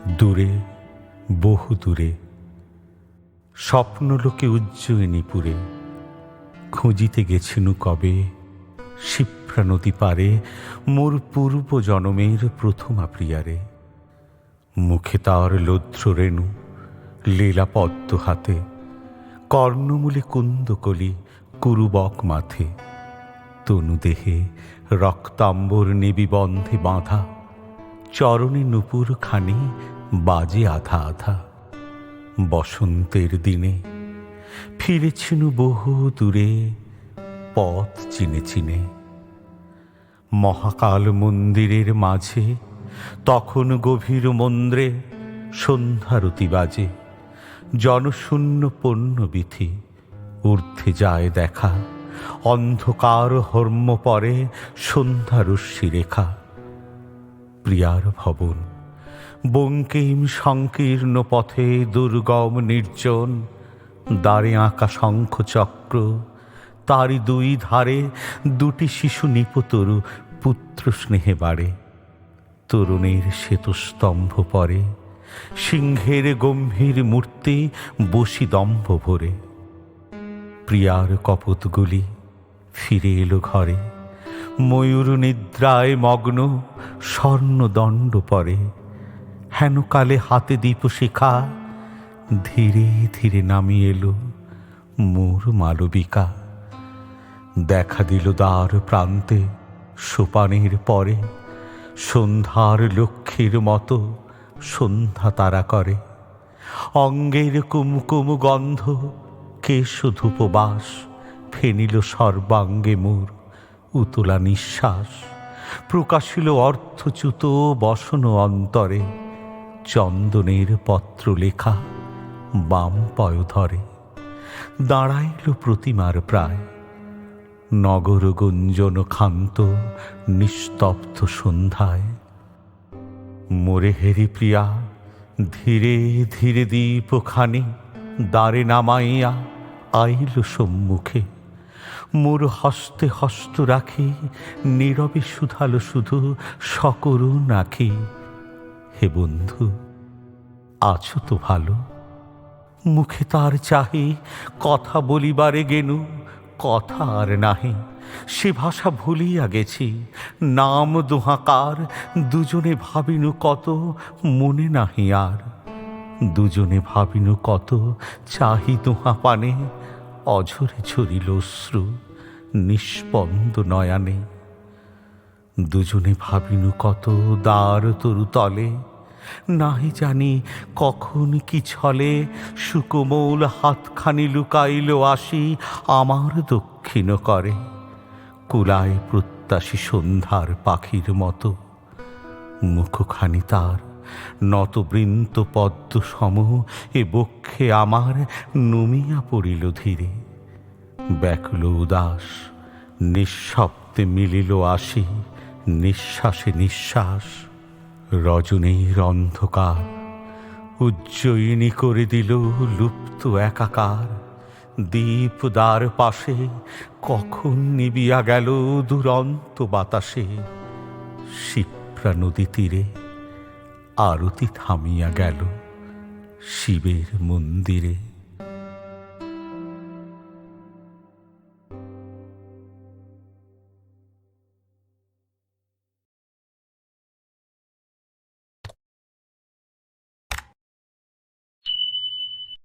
দূরে, বহু দূরে, স্বপ্নলোকে উজ্জয়িনীপুরে খুঁজিতে গেছিনু কবে শিপ্রা নদী পারে মোর পূর্ব জনমের প্রথমা প্রিয়ারে। মুখে তার লৌদ্র রেণু, লীলা পদ্ম হাতে, কর্ণমূলে কুন্দকলি কুরুবক মাথে, তনুদেহে রক্তাম্বর নিবিবন্ধে বাঁধা, চরণে নূপুর খানি বাজে আধা আধা। বসন্তের দিনে ফিরেছিনু বহু দূরে পথ চিনে চিনে। মহাকাল মন্দিরের মাঝে তখন গভীর মন্দ্রে সন্ধ্যারতি বাজে। জনশূন্য পণ্যবিথি ঊর্ধ্বে যায় দেখা, অন্ধকার হর্ম্য পরে সন্ধ্যারশ্মি রেখা। প্রিয়ার ভবন বঙ্কিম সংকীর্ণ পথে দুর্গম নির্জন, দ্বারে আঁকা শঙ্খ চক্র, তারই দুই ধারে দুটি শিশু নিপতরু পুত্র স্নেহে বাড়ে। তরুণের শ্বেতস্তম্ভ পরে সিংহের গম্ভীর মূর্তি বসি দম্ভ ভরে। প্রিয়ার কপোতগুলি ফিরে এলো ঘরে, ময়ূর নিদ্রায় মগ্ন স্বর্ণদণ্ড পরে। হেনকালে হাতে দীপশিখা ধীরে ধীরে নামিয়ে এলো মোর মালবিকা। দেখা দিল দ্বার প্রান্তে সোপানের পরে, সন্ধ্যার লক্ষ্মীর মতো সন্ধ্যা তারা করে। অঙ্গের কুমকুম গন্ধ কেশ ধূপবাস, ফেনিল সর্বাঙ্গে মোর উতলা নিঃশ্বাস। প্রকাশিল অর্থচ্যুত বসন অন্তরে, চন্দনের পত্র লেখা বাম পয়োধরে। দাঁড়াইল প্রতিমার প্রায়, নগর গুঞ্জন ক্ষান্ত নিস্তব্ধ সন্ধ্যায়। মোরে হেরি প্রিয়া ধীরে ধীরে দীপখানি দ্বারে নামাইয়া আইল সম্মুখে। মোর হস্তে হস্ত রাখি নীরবে শুধালো শুধু সকরুণ আঁখি, হে বন্ধু আছো তো ভালো? মুখে তার চাহি কথা বলিবারে গেনু, কথা আর নাহি, সে ভাষা ভুলিয়া গেছি। নাম দোহাকার দুজনে ভাবিনু কত, মনে নাহি আর। দুজনে ভাবিনু কত, চাহি দোহা পানে, অঝরে ঝরিল অশ্রু নিষ্পন্দ নয়ানে। দুজনে ভাবিনু কত দ্বার তরু তলে, নাহি জানি কখন কি ছলে সুকোমল হাতখানি লুকাইল আসি আমার দক্ষিণ করে। কুলায় প্রত্যাশী সন্ধ্যার পাখির মতো, মুখখানি তার নতবৃন্ত পদ্ম সম, এ বক্ষে আমার নুমিয়া পড়িল ধীরে। ব্যাকুল উদাস নিঃশব্দে মিলিল আসি, নিঃশ্বাসে নিঃশ্বাস। রজনীর অন্ধকার উজ্জয়িনী করে দিল লুপ্ত একাকার। দীপদার পাশে কখন নিবিয়া গেল দুরন্ত বাতাসে। শিপ্রা নদী তীরে আরতি থামিয়া গেল শিবের মন্দিরে।